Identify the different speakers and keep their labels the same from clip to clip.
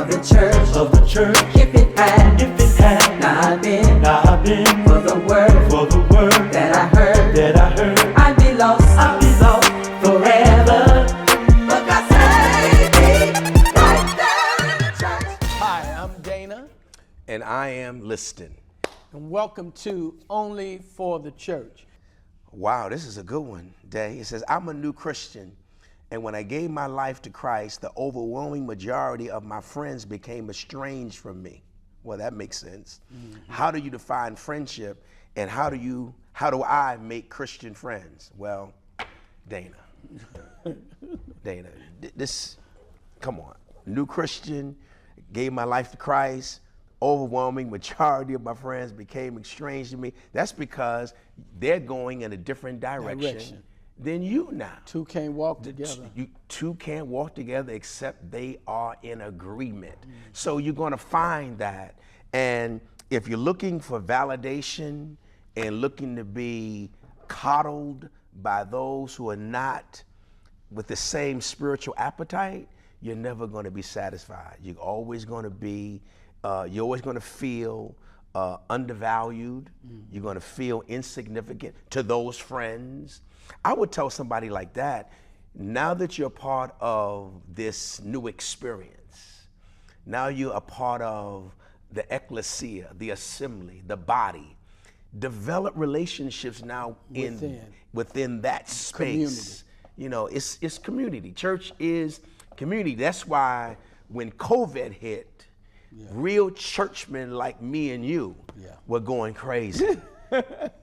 Speaker 1: of the church.
Speaker 2: If it had not been for the word that I heard, I'd be lost forever. But God saved me right there in the church.
Speaker 3: Hi, I'm Dana,
Speaker 1: And I am Liston.
Speaker 3: and welcome to Only for the Church.
Speaker 1: Wow, this is a good one, Day. It says, I'm a new Christian, and when I gave my life to Christ, the overwhelming majority of my friends became estranged from me. Well, that makes sense. Mm-hmm. How do you define friendship, and how do I make Christian friends? Well, Dana, come on. New Christian, gave my life to Christ, overwhelming majority of my friends became estranged to me. That's because they're going in a different direction than you now.
Speaker 3: Two can't walk together.
Speaker 1: Two can't walk together except they are in agreement. So you're going to find that. And if you're looking for validation and looking to be coddled by those who are not with the same spiritual appetite, you're never going to be satisfied. You're always going to feel undervalued. You're going to feel insignificant to those friends. I would tell somebody like that, now that you're part of this new experience, now you're a part of the ecclesia, the assembly, the body, develop relationships now within that space.
Speaker 3: Community.
Speaker 1: You know, it's community. Church is community. That's why when COVID hit, real churchmen like me and you were going crazy.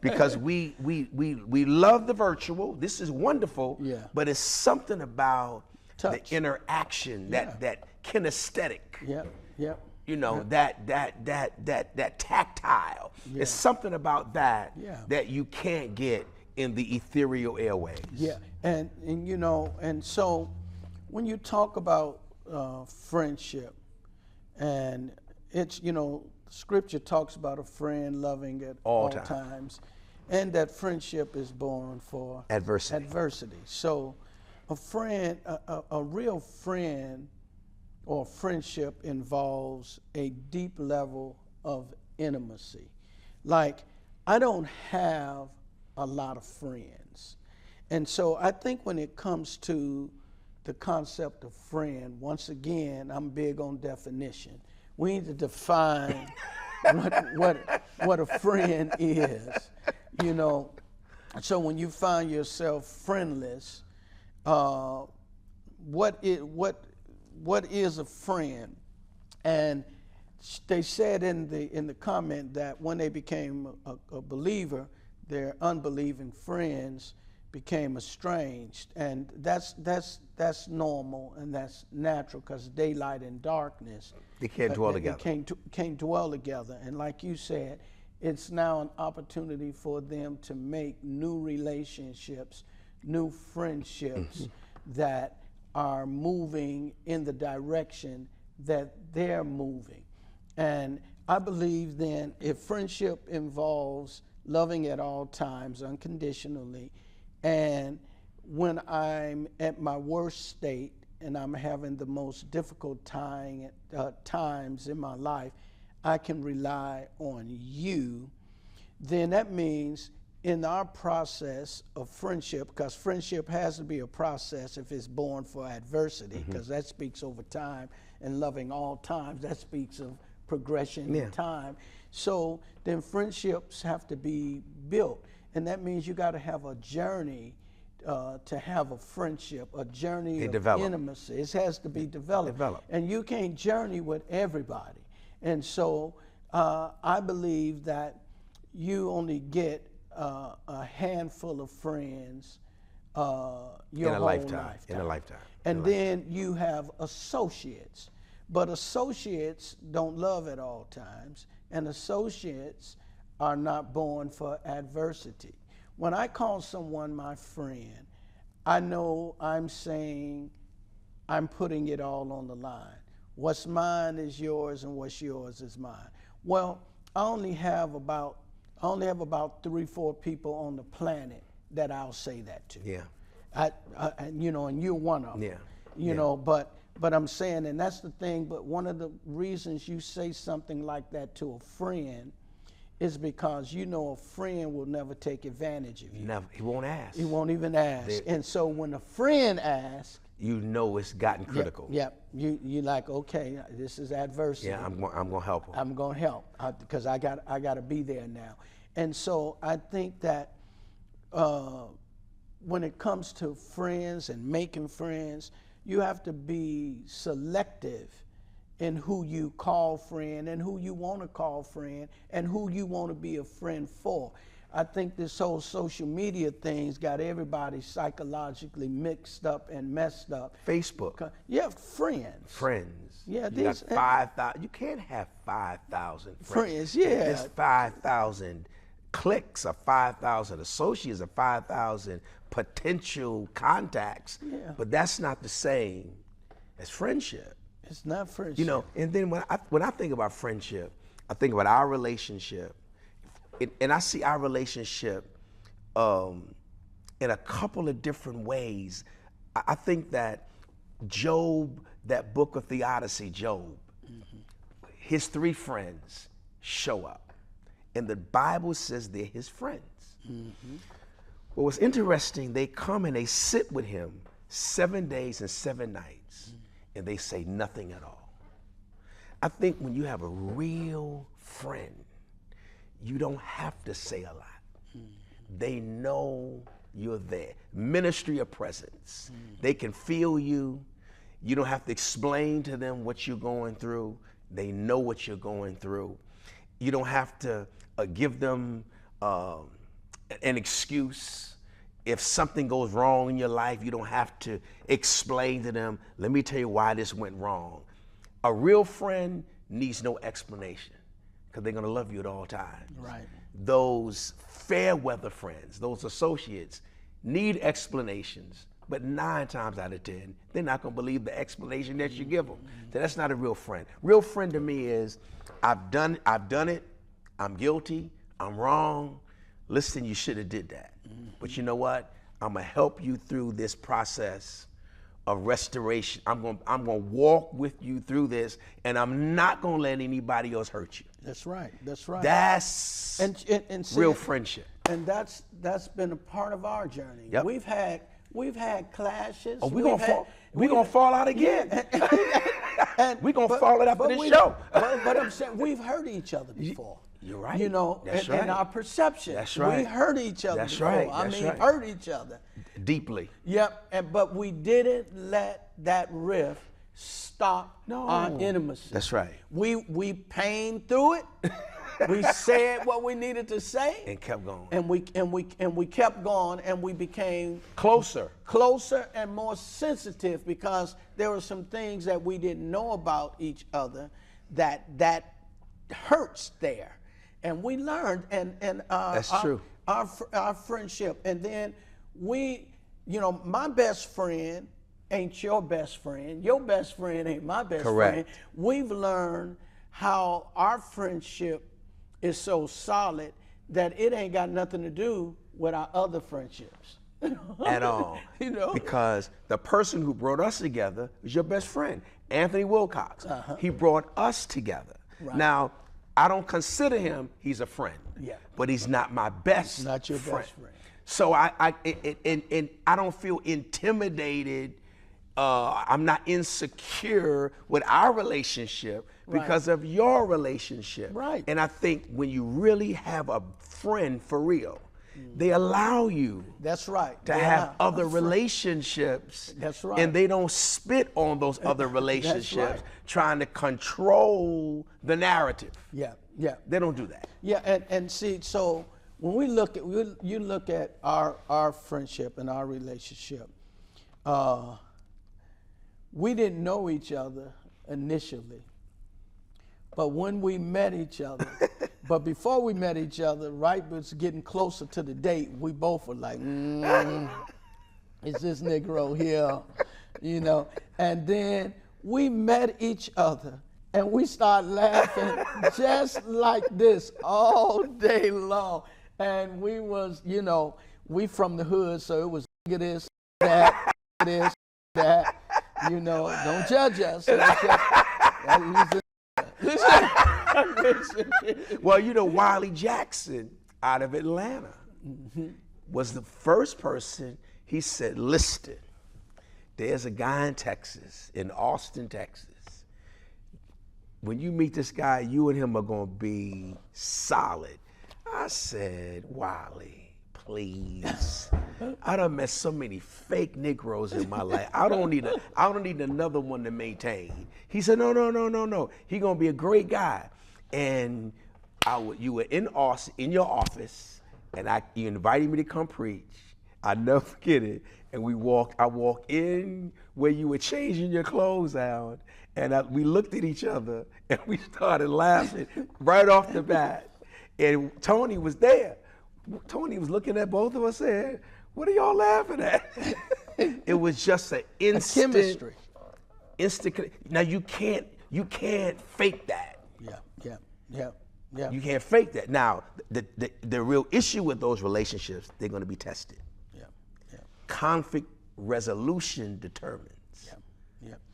Speaker 1: Because we love the virtual. This is wonderful, but it's something about
Speaker 3: touch,
Speaker 1: the interaction, that kinesthetic. You know, that tactile. It's something about that that you can't get in the ethereal airways.
Speaker 3: And you know, and so when you talk about friendship, and it's, you know, Scripture talks about a friend loving at all times, and that friendship is born for adversity. So a friend, a real friend or friendship involves a deep level of intimacy. Like, I don't have a lot of friends. And so I think when it comes to the concept of friend, once again, I'm big on definition. We need to define what a friend is, you know. So when you find yourself friendless, what is a friend? And they said in the comment that when they became a believer, their unbelieving friends became estranged, and that's normal and that's natural, because daylight and darkness,
Speaker 1: they can't dwell together.
Speaker 3: Can't dwell together. And like you said, it's now an opportunity for them to make new relationships, new friendships that are moving in the direction that they're moving. And I believe then, if friendship involves loving at all times unconditionally, and when I'm at my worst state and I'm having the most difficult times in my life, I can rely on you, then that means in our process of friendship, because friendship has to be a process if it's born for adversity, because that speaks over time, and loving all times, that speaks of progression in time. So then friendships have to be built. And that means you got to have a journey to have a friendship, a journey of intimacy. It has to be developed. And you can't journey with everybody. And so I believe that you only get a handful of friends your whole lifetime.
Speaker 1: In a lifetime.
Speaker 3: And then you have associates. But associates don't love at all times. And associates are not born for adversity. When I call someone my friend, I know I'm saying I'm putting it all on the line. What's mine is yours, and what's yours is mine. Well, I only have about 3-4 people on the planet that I'll say that to.
Speaker 1: Yeah.
Speaker 3: You know, and you're one of them.
Speaker 1: Yeah.
Speaker 3: You know, but But I'm saying, and that's the thing, but one of the reasons you say something like that to a friend is because you know a friend will never take advantage of you.
Speaker 1: Never. He won't ask.
Speaker 3: He won't even ask. And so when a friend asks,
Speaker 1: you know it's gotten critical.
Speaker 3: Yep. You like, okay, this is adversity.
Speaker 1: Yeah, I'm going to help him.
Speaker 3: I'm going to help because I got to be there now. And so I think that when it comes to friends and making friends, you have to be selective in who you call friend and who you want to call friend and who you want to be a friend for. I think this whole social media thing's got everybody psychologically mixed up and messed up.
Speaker 1: Facebook.
Speaker 3: Yeah, friends.
Speaker 1: Friends.
Speaker 3: Yeah,
Speaker 1: you got 5,000. You can't have 5,000
Speaker 3: friends. Yeah.
Speaker 1: There's 5,000 cliques or 5,000 associates or 5,000 potential contacts.
Speaker 3: Yeah.
Speaker 1: But that's not the same as friendship.
Speaker 3: It's not friendship.
Speaker 1: You know, and then when I think about friendship, I think about our relationship. And I see our relationship in a couple of different ways. I think that Job, that book of Theodicy, Job, his 3 friends show up. And the Bible says they're his friends. But what's interesting, they come and they sit with him 7 days and 7 nights, and they say nothing at all. I think when you have a real friend, you don't have to say a lot. They know you're there. Ministry of presence. They can feel you. You don't have to explain to them what you're going through. They know what you're going through. You don't have to give them an excuse. If something goes wrong in your life, you don't have to explain to them, let me tell you why this went wrong. A real friend needs no explanation, because they're going to love you at all times.
Speaker 3: Right.
Speaker 1: Those fair weather friends, those associates, need explanations, but 9 times out of 10, they're not going to believe the explanation that you give them. So that's not a real friend. Real friend to me is, I've done it, I'm guilty, I'm wrong. Listen, you should have did that. But you know what? I'm going to help you through this process of restoration. I'm going to walk with you through this, and I'm not going to let anybody else hurt you.
Speaker 3: That's right. That's right.
Speaker 1: That's
Speaker 3: and
Speaker 1: real friendship.
Speaker 3: And that's been a part of our journey.
Speaker 1: Yep.
Speaker 3: We've had clashes.
Speaker 1: Oh, we're gonna fall out again. We're gonna fall out after this show.
Speaker 3: but I'm saying we've hurt each other before.
Speaker 1: You're right.
Speaker 3: You know,
Speaker 1: That's
Speaker 3: and
Speaker 1: right.
Speaker 3: our perception.
Speaker 1: That's right.
Speaker 3: We hurt each other
Speaker 1: That's
Speaker 3: before.
Speaker 1: right.
Speaker 3: I
Speaker 1: That's
Speaker 3: mean,
Speaker 1: right.
Speaker 3: hurt each other.
Speaker 1: Deeply.
Speaker 3: Yep. But we didn't let that rift stop our intimacy.
Speaker 1: That's right.
Speaker 3: We pained through it. We said what we needed to say,
Speaker 1: And kept going.
Speaker 3: and we kept going, and we became
Speaker 1: Closer.
Speaker 3: and more sensitive, because there were some things that we didn't know about each other that hurts there, and we learned, and
Speaker 1: That's true.
Speaker 3: Our friendship, and then my best friend ain't your best friend. Your best friend ain't my best
Speaker 1: Correct.
Speaker 3: friend. We've learned how our friendship is so solid that it ain't got nothing to do with our other friendships.
Speaker 1: At all.
Speaker 3: You know?
Speaker 1: Because the person who brought us together is your best friend, Anthony Wilcox. He brought us together.
Speaker 3: Right.
Speaker 1: Now, I don't consider him, he's a friend.
Speaker 3: Yeah.
Speaker 1: But he's not my best
Speaker 3: Not your
Speaker 1: friend.
Speaker 3: best friend.
Speaker 1: So I don't feel intimidated. I'm not insecure with our relationship because of your relationship.
Speaker 3: Right.
Speaker 1: And I think when you really have a friend for real, they allow you
Speaker 3: That's right.
Speaker 1: to have other relationships.
Speaker 3: That's right.
Speaker 1: And they don't spit on those other relationships
Speaker 3: right.
Speaker 1: trying to control the narrative.
Speaker 3: Yeah.
Speaker 1: They don't do that.
Speaker 3: Yeah, and see, so when you look at our friendship and our relationship, we didn't know each other initially, but when we met each other, but before we met each other, right, was getting closer to the date, we both were like, is this Negro here, you know? And then we met each other, and we started laughing just like this all day long. And we was, we from the hood, so it was this, that, this, that. You know, don't judge us.
Speaker 1: Well, you know, Wiley Jackson out of Atlanta was the first person. He said, Liston, there's a guy in Texas, in Austin, Texas. When you meet this guy, you and him are gonna be solid. I said, Wiley, please. I done met so many fake Negroes in my life. I don't need another one to maintain. He said, no. He gonna be a great guy. And you were in your office, and you invited me to come preach. I'll never forget it. And I walked in where you were changing your clothes out, and we looked at each other, and we started laughing right off the bat. And Tony was there. Tony was looking at both of us saying, what are y'all laughing at? It was just an instant
Speaker 3: chemistry.
Speaker 1: Now you can't fake that.
Speaker 3: Yeah.
Speaker 1: You can't fake that. Now, the real issue with those relationships, they're going to be tested.
Speaker 3: Yeah.
Speaker 1: Conflict resolution determines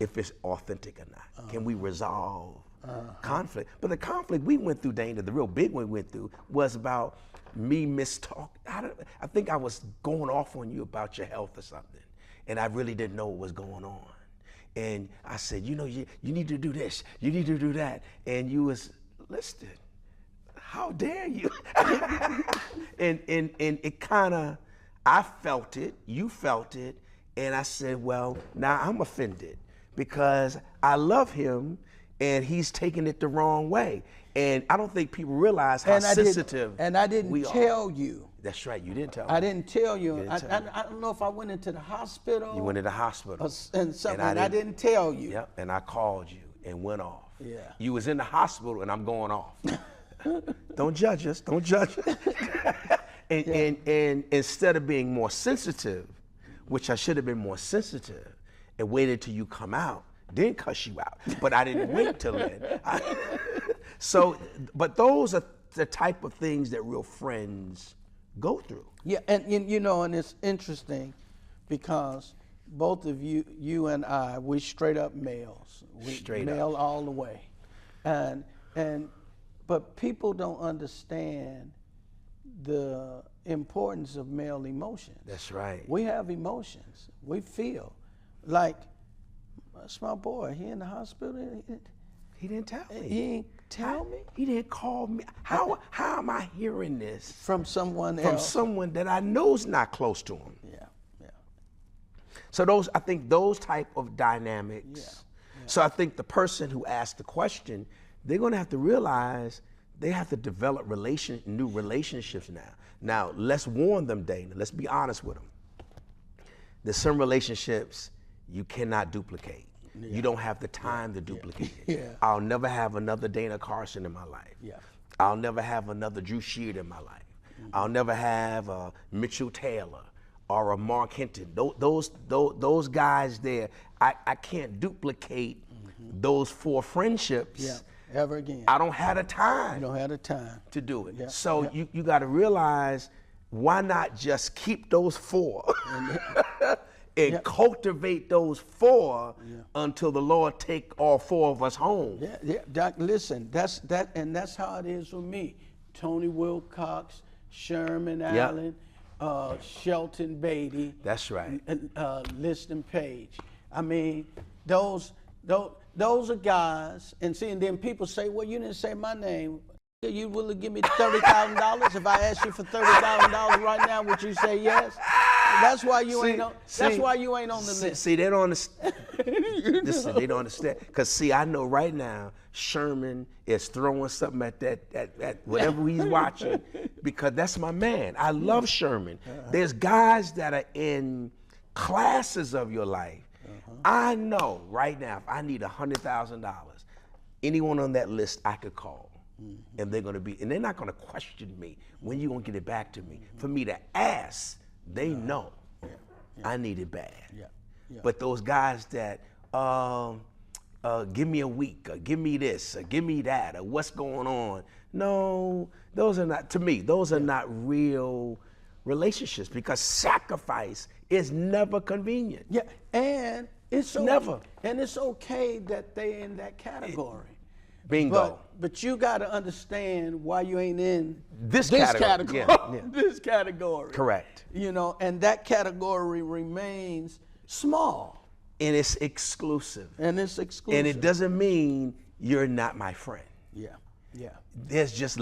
Speaker 1: if it's authentic or not. Can we resolve conflict? But the conflict we went through, Dana, the real big one we went through, was about me mistalk. I think I was going off on you about your health or something, and I really didn't know what was going on. And I said, you know, you need to do this, you need to do that, and you was, Liston, how dare you? and it kind of, I felt it, you felt it, and I said, well, now I'm offended because I love him and he's taking it the wrong way. And I don't think people realize how sensitive
Speaker 3: and I didn't tell you.
Speaker 1: That's right, you didn't tell me.
Speaker 3: I didn't tell you. I don't know if I went into the hospital.
Speaker 1: You went into the hospital.
Speaker 3: And something, and I didn't tell you.
Speaker 1: Yep, and I called you and went off.
Speaker 3: Yeah.
Speaker 1: You was in the hospital and I'm going off. Don't judge us, don't judge us. And instead of being more sensitive, which I should have been more sensitive and waited till you come out, then cuss you out. But I didn't wait till then. But those are the type of things that real friends go through.
Speaker 3: Yeah, and you know, and it's interesting because both of you and I, we straight up males. We male all the way. But people don't understand the importance of male emotions.
Speaker 1: That's right.
Speaker 3: We have emotions. We feel. Like, that's my boy. He in the hospital.
Speaker 1: He didn't tell me.
Speaker 3: He ain't tell me.
Speaker 1: He didn't call me. How am I hearing this
Speaker 3: from someone else?
Speaker 1: From someone that I know is not close to him.
Speaker 3: Yeah.
Speaker 1: So I think those type of dynamics. Yeah. So I think the person who asked the question, they're going to have to realize they have to develop new relationships now. Now, let's warn them, Dana. Let's be honest with them. There's some relationships you cannot duplicate. Yeah. You don't have the time to duplicate it.
Speaker 3: Yeah.
Speaker 1: I'll never have another Dana Carson in my life.
Speaker 3: Yeah.
Speaker 1: I'll never have another Drew Sheard in my life. Mm-hmm. I'll never have a Mitchell Taylor or a Mark Hinton. Those guys there, I can't duplicate those 4 friendships.
Speaker 3: Ever again.
Speaker 1: I don't have the time.
Speaker 3: You don't have the time
Speaker 1: to do it.
Speaker 3: Yeah.
Speaker 1: So you got to realize, why not just keep those 4 and cultivate those 4 until the Lord take all 4 of us home.
Speaker 3: Yeah. Doc, listen, that's how it is with me. Tony Wilcox, Sherman Allen, Shelton Beatty.
Speaker 1: That's right.
Speaker 3: Liston Page. I mean, those are guys, and then people say, well, you didn't say my name. You willing to give me $30,000? If I asked you for $30,000 right now, would you say yes? That's why you ain't on. That's why you ain't on the list.
Speaker 1: See, they don't understand. Listen, they don't understand. Because I know right now, Sherman is throwing something at whatever he's watching, because that's my man. I love Sherman. There's guys that are in classes of your life. I know right now, if I need $100,000, anyone on that list I could call. And they're not gonna question me. When you gonna get it back to me? For me to ask, they know I need it bad. But those guys that give me a week, or give me this, or give me that, or what's going on? No, those are not, to me, those are not real relationships, because sacrifice is never convenient.
Speaker 3: Yeah, and It's
Speaker 1: Never.
Speaker 3: And it's okay that they in that category.
Speaker 1: Bingo.
Speaker 3: But you got to understand why you ain't in
Speaker 1: This category. Yeah.
Speaker 3: this category.
Speaker 1: Correct.
Speaker 3: You know, and that category remains small.
Speaker 1: And it's exclusive.
Speaker 3: And it's exclusive.
Speaker 1: And it doesn't mean you're not my friend.
Speaker 3: Yeah. Yeah.
Speaker 1: There's just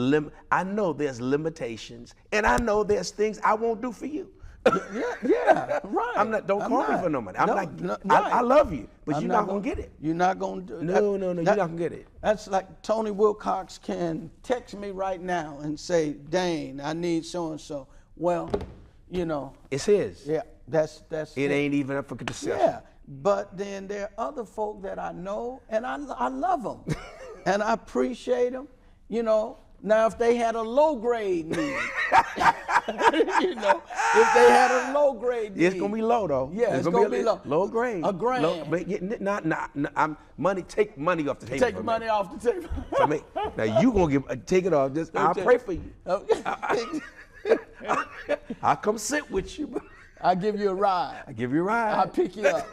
Speaker 1: I know there's limitations, and I know there's things I won't do for you.
Speaker 3: Yeah, right.
Speaker 1: I'm not. Don't call me for no money. I'm not.
Speaker 3: right.
Speaker 1: I love you, but you're not gonna get it.
Speaker 3: You're not gonna do it.
Speaker 1: No. You're not gonna get it.
Speaker 3: That's like Tony Wilcox can text me right now and say, "Dane, I need so and so." Well, you know.
Speaker 1: It's his.
Speaker 3: Yeah, that's.
Speaker 1: It ain't even up for discussion.
Speaker 3: Yeah, but then there are other folk that I know, and I love them, and I appreciate them. You know. Now, if they had a low grade need, you know, if they had a low grade need,
Speaker 1: It's gonna be low though.
Speaker 3: Yeah, it's gonna be low.
Speaker 1: Low grade.
Speaker 3: A grand.
Speaker 1: Low, but not. I'm money. Take money off the table.
Speaker 3: Take money off the table.
Speaker 1: For me. Now you gonna take it off. I'll pray for you. I'll come sit with you.
Speaker 3: I'll give you a ride.
Speaker 1: I'll give you a ride.
Speaker 3: I'll pick you up.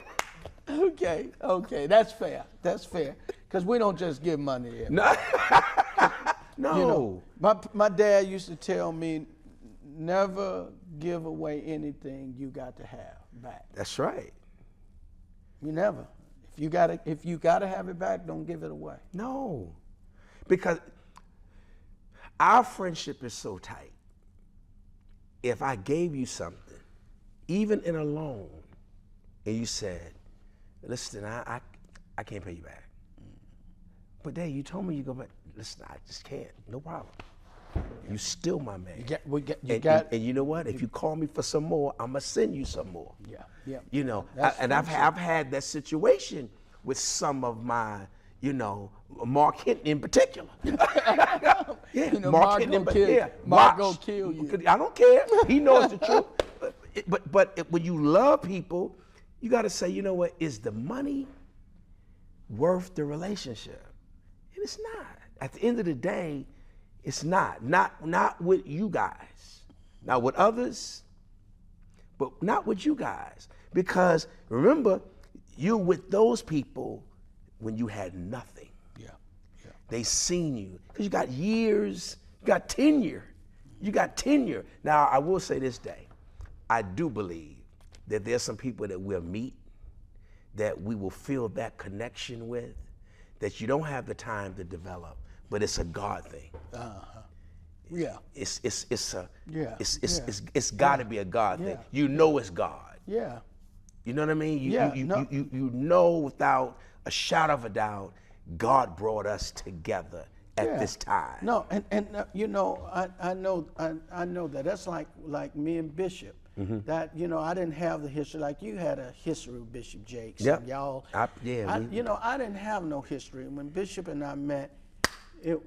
Speaker 3: Okay, that's fair. That's fair. Because we don't just give money here.
Speaker 1: No. No.
Speaker 3: You know, my dad used to tell me, never give away anything you got to have back.
Speaker 1: That's right.
Speaker 3: You never. If you gotta have it back, don't give it away.
Speaker 1: No. Because our friendship is so tight. If I gave you something, even in a loan, and you said, listen, I can't pay you back. But Dad, you told me you go back. Listen, I just can't. No problem. You still my man. And you know what? If you call me for some more, I'm gonna send you some more.
Speaker 3: Yeah.
Speaker 1: You know, I've had that situation with some of my, you know, Mark Hinton in particular. Yeah,
Speaker 3: you know,
Speaker 1: Mark Hinton.
Speaker 3: Mark gonna kill you.
Speaker 1: I don't care. He knows the truth. But when you love people, you got to say, you know what? Is the money worth the relationship? And it's not. At the end of the day, it's not. Not with you guys. Not with others, but not with you guys. Because remember, you're with those people when you had nothing.
Speaker 3: Yeah.
Speaker 1: They seen you. Because you got years, you got tenure. Now, I will say this day, I do believe that there's some people that we'll meet, that we will feel that connection with, that you don't have the time to develop, but it's a God thing.
Speaker 3: Yeah.
Speaker 1: It's got to be a God thing. You know it's God.
Speaker 3: Yeah.
Speaker 1: You know what I mean? You know without a shadow of a doubt, God brought us together at this time.
Speaker 3: No, and you know, I know that. That's like me and Bishop. Mm-hmm. That, you know, I didn't have the history like you had a history with Bishop Jakes.
Speaker 1: Yep.
Speaker 3: And y'all.
Speaker 1: I
Speaker 3: didn't have no history. When Bishop and I met, the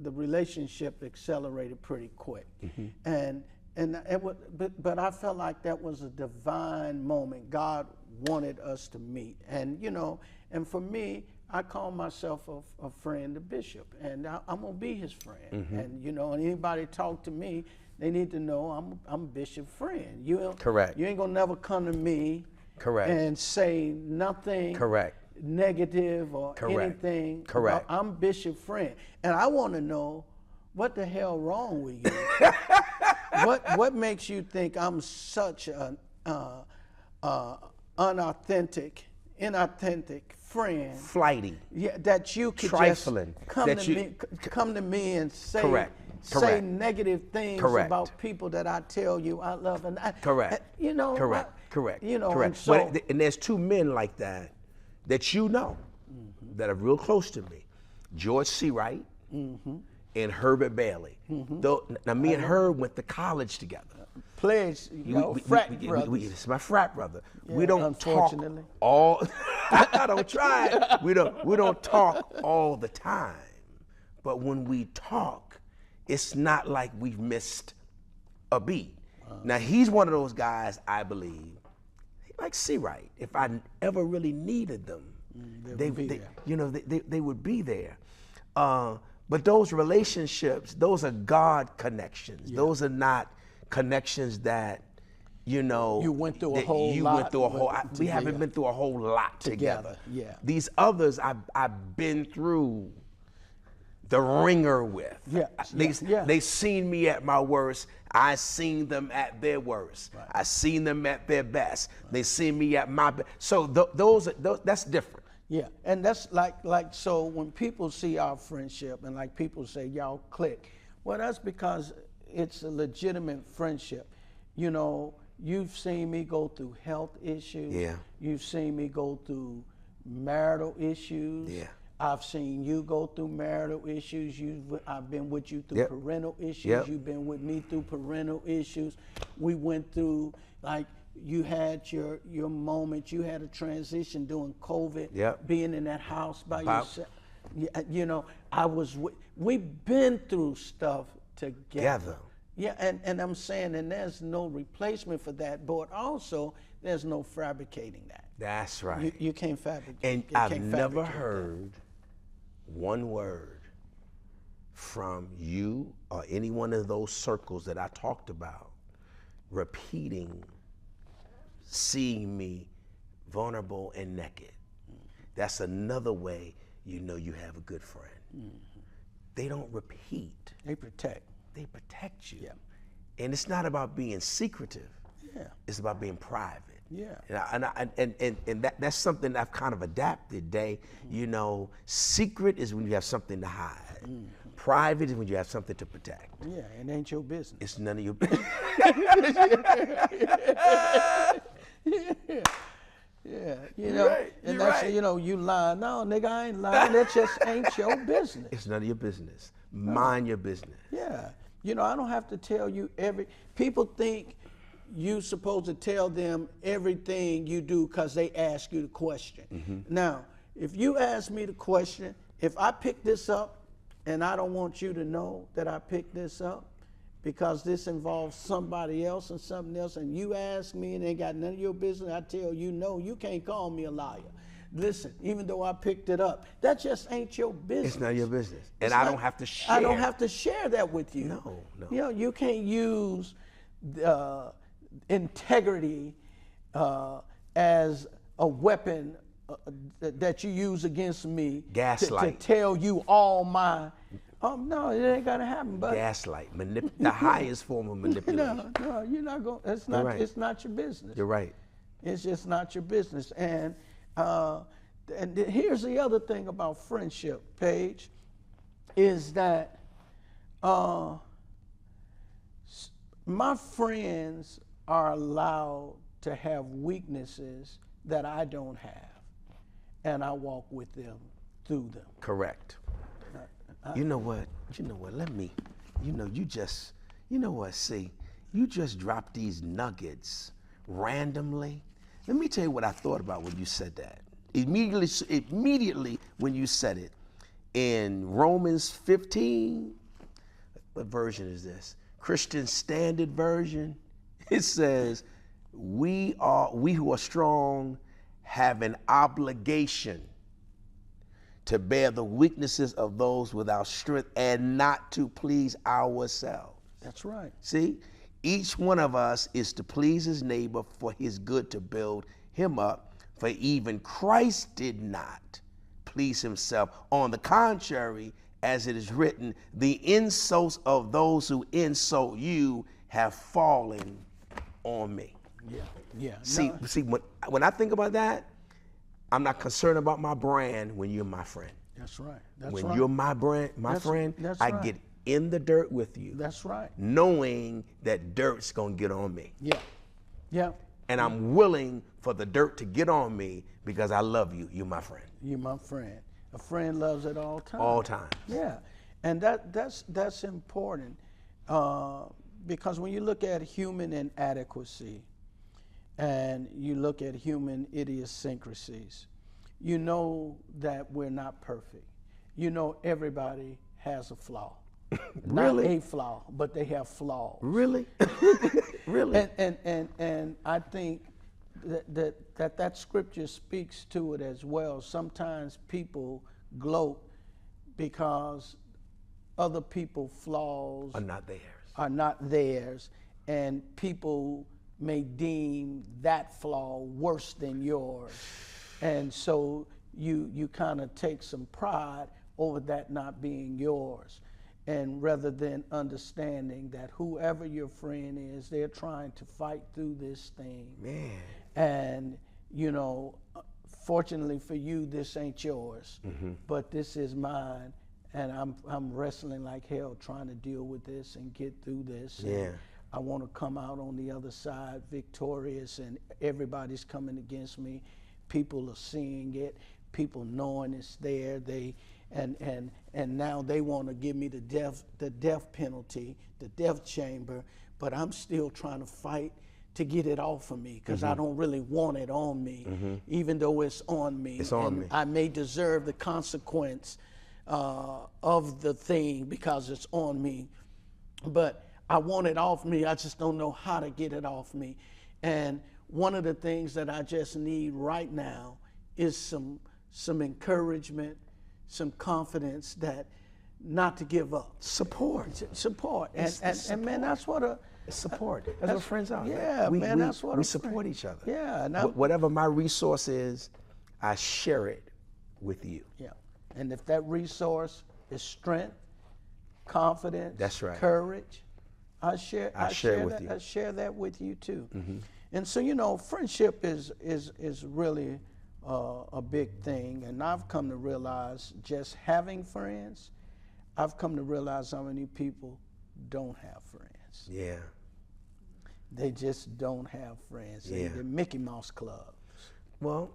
Speaker 3: relationship accelerated pretty quick, mm-hmm. But I felt like that was a divine moment. God wanted us to meet, and you know, and for me, I call myself a friend of Bishop, and I'm gonna be his friend. Mm-hmm. And you know, and anybody talk to me, they need to know I'm Bishop's friend.
Speaker 1: Correct.
Speaker 3: You ain't gonna never come to me.
Speaker 1: Correct.
Speaker 3: And say nothing.
Speaker 1: Correct.
Speaker 3: Negative or anything.
Speaker 1: Correct.
Speaker 3: I'm Bishop's friend, and I want to know what the hell wrong with you. What makes you think I'm such an inauthentic friend?
Speaker 1: Flighty.
Speaker 3: Yeah, that you could
Speaker 1: trifling.
Speaker 3: Just come to me and say.
Speaker 1: Correct.
Speaker 3: Say negative things about people that I tell you I love, and
Speaker 1: correct.
Speaker 3: You know.
Speaker 1: Correct.
Speaker 3: You know.
Speaker 1: Correct.
Speaker 3: So,
Speaker 1: and there's two men like that you know, mm-hmm. that are real close to me, George C. Wright, mm-hmm. and Herbert Bailey. Mm-hmm. Now me and Herb went to college together.
Speaker 3: Pledge, frat brother.
Speaker 1: It's my frat brother.
Speaker 3: Yeah,
Speaker 1: we don't talk all. I don't try. We don't talk all the time, but when we talk, it's not like we've missed a beat. Now he's one of those guys, I believe, like C. Wright. If I ever really needed them, they would be there. But those relationships, those are God connections. Yeah. Those are not connections that you know,
Speaker 3: You went through a
Speaker 1: that
Speaker 3: whole
Speaker 1: you
Speaker 3: lot
Speaker 1: went through a whole.
Speaker 3: with-
Speaker 1: We haven't
Speaker 3: yeah.
Speaker 1: been through a whole lot together.
Speaker 3: Yeah.
Speaker 1: These others I've been through the ringer with.
Speaker 3: Yeah, yeah.
Speaker 1: They seen me at my worst. I seen them at their worst.
Speaker 3: Right.
Speaker 1: I seen them at their best. They seen me at my best. So that's different.
Speaker 3: Yeah, and that's like so when people see our friendship and like people say y'all click, well, that's because it's a legitimate friendship. You know, you've seen me go through health issues.
Speaker 1: Yeah.
Speaker 3: You've seen me go through marital issues.
Speaker 1: Yeah.
Speaker 3: I've seen you go through marital issues. I've been with you through
Speaker 1: Yep.
Speaker 3: parental issues.
Speaker 1: Yep.
Speaker 3: You've been with me through parental issues. We went through, like, you had your moment. You had a transition during COVID.
Speaker 1: Yep.
Speaker 3: Being in that house by
Speaker 1: About-
Speaker 3: yourself. You know, we've been through stuff together. Yeah, and I'm saying, and there's no replacement for that, but also there's no fabricating that.
Speaker 1: That's right.
Speaker 3: You can't fabricate.
Speaker 1: And
Speaker 3: you
Speaker 1: I've
Speaker 3: can't
Speaker 1: never
Speaker 3: fabricate that.
Speaker 1: heard one word from you or any one of those circles that I talked about repeating seeing me vulnerable and naked. That's another way you know you have a good friend. They don't repeat.
Speaker 3: They protect.
Speaker 1: They protect you.
Speaker 3: Yeah.
Speaker 1: And it's not about being secretive.
Speaker 3: Yeah.
Speaker 1: It's about being private.
Speaker 3: Yeah.
Speaker 1: And that's something I've kind of adapted, Day. You know, secret is when you have something to hide. Private is when you have something to protect.
Speaker 3: Yeah, it ain't your business.
Speaker 1: It's none of your business.
Speaker 3: Yeah, you know,
Speaker 1: right,
Speaker 3: and
Speaker 1: you're
Speaker 3: that's
Speaker 1: right.
Speaker 3: you know, you lying. No, nigga, I ain't lying. That just ain't your business.
Speaker 1: It's none of your business. Mind your business.
Speaker 3: Yeah, you know, I don't have to tell you people think you supposed to tell them everything you do because they ask you the question. Now, if you ask me the question, if I pick this up and I don't want you to know that I picked this up because this involves somebody else and something else, and you ask me and it ain't got none of your business, I tell you no, you can't call me a liar. Listen, even though I picked it up, that just ain't your business.
Speaker 1: It's none of your business. And
Speaker 3: It's
Speaker 1: I
Speaker 3: not-
Speaker 1: don't have to share.
Speaker 3: I don't have to share that with you.
Speaker 1: No.
Speaker 3: You know, you can't use integrity as a weapon that you use against me
Speaker 1: Gaslight.
Speaker 3: to tell you all my. No, it ain't gonna happen. But
Speaker 1: Gaslight. The highest form of manipulation.
Speaker 3: no, you're not going. It's not.
Speaker 1: right.
Speaker 3: It's not your business.
Speaker 1: You're right.
Speaker 3: It's just not your business. And here's the other thing about friendship, Paige, is that my friends are allowed to have weaknesses that I don't have, and I walk with them through them.
Speaker 1: Correct. You know what? Let me, you just dropped these nuggets randomly. Let me tell you what I thought about when you said that. Immediately when you said it, in Romans 15, what version is this? Christian Standard Version. It says, we who are strong have an obligation to bear the weaknesses of those without strength and not to please ourselves.
Speaker 3: That's right.
Speaker 1: See, each one of us is to please his neighbor for his good to build him up, for even Christ did not please himself. On the contrary, as it is written, the insults of those who insult you have fallen on me.
Speaker 3: Yeah.
Speaker 1: See, when I think about that, I'm not concerned about my brand when you're my friend.
Speaker 3: That's right.
Speaker 1: When you're my friend,
Speaker 3: that's
Speaker 1: I
Speaker 3: right.
Speaker 1: get in the dirt with you.
Speaker 3: That's right.
Speaker 1: Knowing that dirt's gonna get on me.
Speaker 3: Yeah.
Speaker 1: And I'm willing for the dirt to get on me because I love you. You're my friend.
Speaker 3: You're my friend. A friend loves at all times.
Speaker 1: All times.
Speaker 3: Yeah, and that's important because when you look at human inadequacy and you look at human idiosyncrasies, you know that we're not perfect. You know everybody has a flaw.
Speaker 1: Really?
Speaker 3: Not a flaw, but they have flaws.
Speaker 1: Really? Really?
Speaker 3: And I think that scripture speaks to it as well. Sometimes people gloat because other people's flaws
Speaker 1: Are not theirs.
Speaker 3: are not theirs, and people may deem that flaw worse than yours. And so you kind of take some pride over that not being yours. And rather than understanding that whoever your friend is, they're trying to fight through this thing.
Speaker 1: Man.
Speaker 3: And, you know, fortunately for you, this ain't yours, but this is mine. And I'm wrestling like hell trying to deal with this and get through this.
Speaker 1: Yeah.
Speaker 3: And I want to come out on the other side victorious, and everybody's coming against me. People are seeing it. People knowing it's there. And now they want to give me the death penalty, the death chamber, but I'm still trying to fight to get it off of me because I don't really want it on me, even though it's on me.
Speaker 1: It's on me.
Speaker 3: I may deserve the consequence of the thing because it's on me, but I want it off me. I just don't know how to get it off me. And one of the things that I just need right now is some encouragement, some confidence that not to give up.
Speaker 1: Support.
Speaker 3: Support.
Speaker 1: It's
Speaker 3: and man, that's what
Speaker 1: support. That's what friends are.
Speaker 3: Yeah, man, that's what
Speaker 1: we support each other.
Speaker 3: Yeah.
Speaker 1: Whatever my resource is, I share it with you.
Speaker 3: Yeah. And if that resource is strength, confidence,
Speaker 1: that's right,
Speaker 3: courage, I share
Speaker 1: with you.
Speaker 3: I share that with you too. And so, you know, friendship is really a big thing. And I've come to realize just having friends, I've come to realize how many people don't have friends.
Speaker 1: Yeah.
Speaker 3: They just don't have friends.
Speaker 1: Yeah.
Speaker 3: They're Mickey Mouse clubs.
Speaker 1: Well,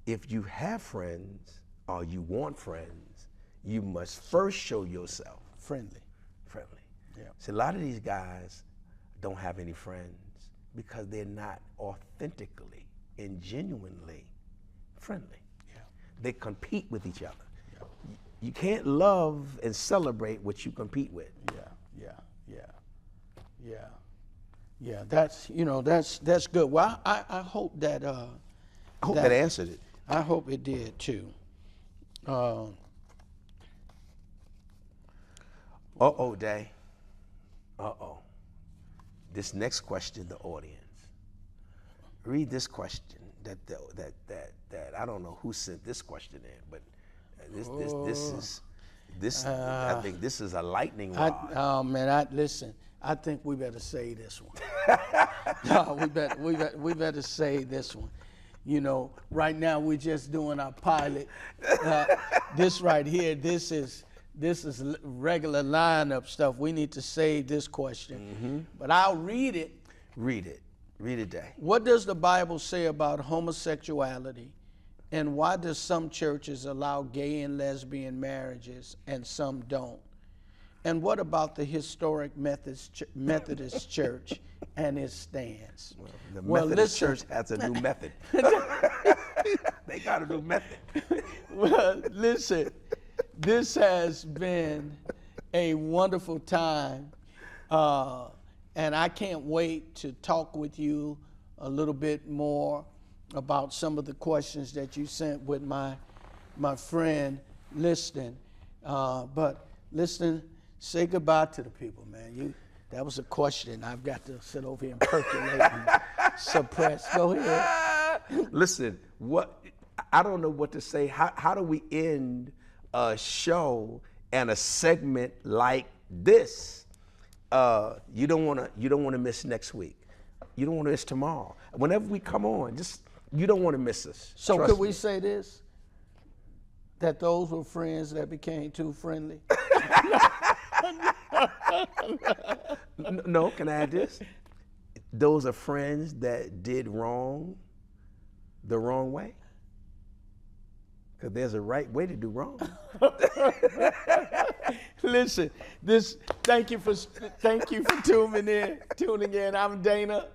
Speaker 1: if you have friends or you want friends, you must first show yourself
Speaker 3: friendly. Yeah.
Speaker 1: See, a lot of these guys don't have any friends because they're not authentically and genuinely friendly.
Speaker 3: Yeah.
Speaker 1: They compete with each other. Yeah. You can't love and celebrate what you compete with.
Speaker 3: Yeah. That's good. Well, I hope that
Speaker 1: I hope that answered it.
Speaker 3: I hope it did too.
Speaker 1: Day. This next question, the audience. Read this question that I don't know who sent this question in, but I think this is a lightning rod.
Speaker 3: Listen. I think we better say this one. No, we better say this one. You know, right now we're just doing our pilot. This right here, this is regular lineup stuff. We need to save this question. But I'll read it.
Speaker 1: Read it, Day.
Speaker 3: What does the Bible say about homosexuality, and why does some churches allow gay and lesbian marriages and some don't? And what about the historic Methodist Church and its stance?
Speaker 1: The Methodist Church has a new method. They got a new method.
Speaker 3: Well, listen, this has been a wonderful time, and I can't wait to talk with you a little bit more about some of the questions that you sent with my friend Liston. But Liston, say goodbye to the people, man. That was a question I've got to sit over here and percolate and suppress. Go ahead.
Speaker 1: Listen, I don't know what to say. How do we end a show and a segment like this? You don't want to miss next week. You don't want to miss tomorrow. Whenever we come on, you don't want to miss us.
Speaker 3: So
Speaker 1: Trust
Speaker 3: could we
Speaker 1: me.
Speaker 3: say this? That those were friends that became too friendly?
Speaker 1: No, can I add this? Those are friends that did wrong the wrong way. Because there's a right way to do wrong.
Speaker 3: Listen, thank you for tuning in. I'm Dana.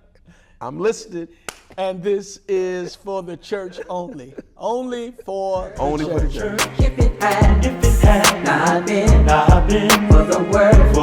Speaker 1: I'm Liston.
Speaker 3: And this is for the church only. Only for
Speaker 1: the church.
Speaker 2: If it had not been for the word